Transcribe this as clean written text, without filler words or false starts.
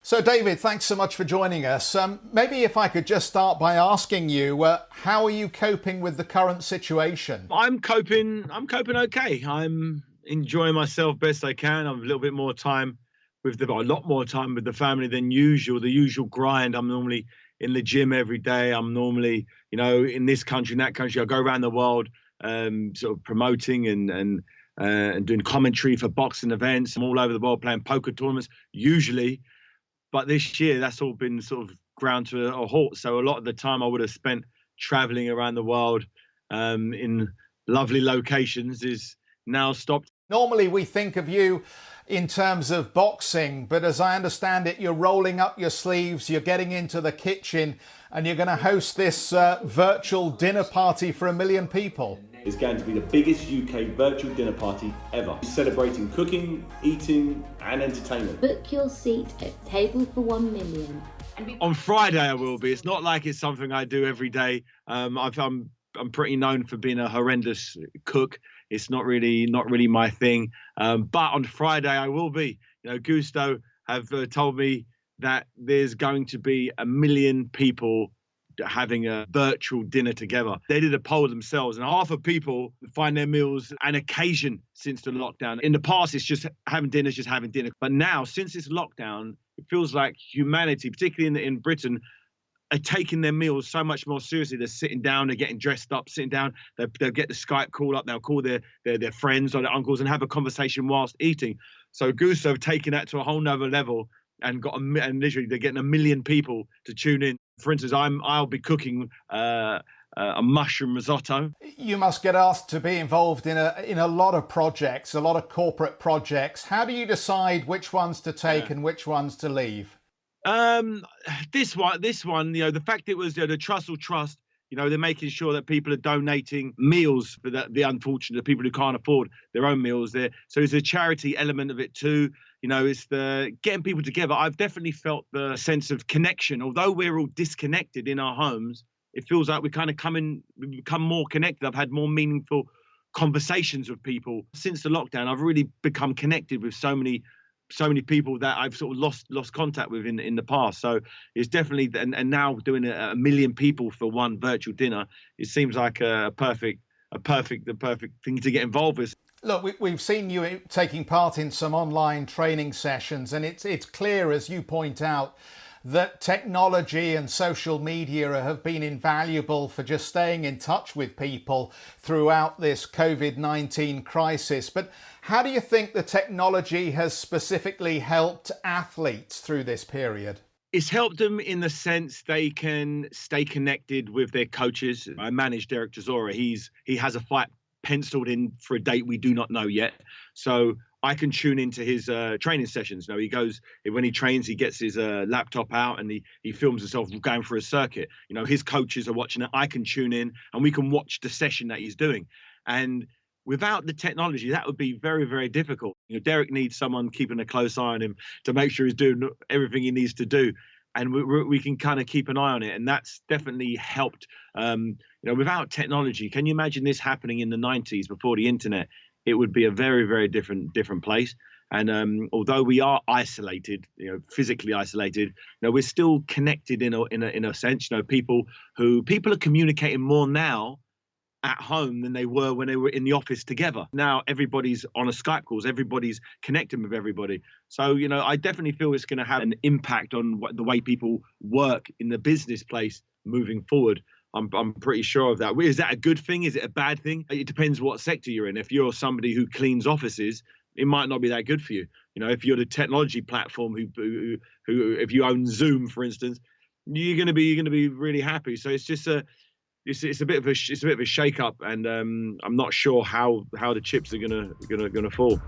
So, David, thanks so much for joining us. Maybe if I could just start by asking you, how are you coping with the current situation? I'm coping okay. I'm enjoying myself best I can. I've a little bit more time a lot more time with the family than usual. The usual grind. I'm normally in the gym every day. I'm normally, in this country, in that country. I go around the world, sort of promoting and doing commentary for boxing events. I'm all over the world playing poker tournaments usually. But this year, that's all been sort of ground to a halt. So a lot of the time I would have spent traveling around the world in lovely locations is now stopped. Normally we think of you in terms of boxing, but as I understand it, you're rolling up your sleeves, you're getting into the kitchen, and you're going to host this virtual dinner party for 1 million people. It's going to be the biggest UK virtual dinner party ever, celebrating cooking, eating and entertainment. Book your seat at table for 1 million. On Friday I will be. It's not like it's something I do every day. I'm pretty known for being a horrendous cook. It's not really my thing. But on Friday I will be. Gusto have told me that there's going to be 1 million people having a virtual dinner together. They did a poll themselves, and half of people find their meals an occasion since the lockdown. In the past, it's just having dinner, But now, since this lockdown, it feels like humanity, particularly in Britain, are taking their meals so much more seriously. They're sitting down, they're getting dressed up, sitting down. They'll get the Skype call up. They'll call their friends or their uncles and have a conversation whilst eating. So Gusto have taken that to a whole nother level and literally they're getting 1 million people to tune in. For instance, I'll be cooking a mushroom risotto. You must get asked to be involved in a lot of projects, a lot of corporate projects. How do you decide which ones to take and which ones to leave? This one, the fact it was the Trussell Trust, they're making sure that people are donating meals for the unfortunate, people who can't afford their own meals there. So there's a charity element of it too. It's the getting people together. I've definitely felt the sense of connection. Although we're all disconnected in our homes, it feels like we become more connected. I've had more meaningful conversations with people since the lockdown. I've really become connected with so many people that I've sort of lost contact with in the past. So it's definitely, and now doing 1 million people for one virtual dinner, it seems like the perfect thing to get involved with. Look, we've seen you taking part in some online training sessions, and it's clear, as you point out, that technology and social media have been invaluable for just staying in touch with people throughout this COVID-19 crisis. But how do you think the technology has specifically helped athletes through this period? It's helped them in the sense they can stay connected with their coaches. I manage Derek Chisora. He has a fight penciled in for a date we do not know yet. So I can tune into his training sessions. He goes, when he trains, he gets his laptop out and he films himself going for a circuit. His coaches are watching it. I can tune in and we can watch the session that he's doing. And without the technology, that would be very, very difficult. Derek needs someone keeping a close eye on him to make sure he's doing everything he needs to do. And we can kind of keep an eye on it. And that's definitely helped. Without technology, can you imagine this happening in the 90s before the internet? It would be a very, very different place. And although we are isolated, physically isolated, we're still connected in a sense. People are communicating more now at home than they were when they were in the office together. Now everybody's on a Skype calls, everybody's connecting with everybody. So, I definitely feel it's going to have an impact on the way people work in the business place moving forward. I'm pretty sure of that. Is that a good thing? Is it a bad thing? It depends what sector you're in. If you're somebody who cleans offices, it might not be that good for you. If you're the technology platform who if you own Zoom, for instance, you're going to be really happy. So it's just it's a bit of a shake up, and I'm not sure how the chips are gonna fall.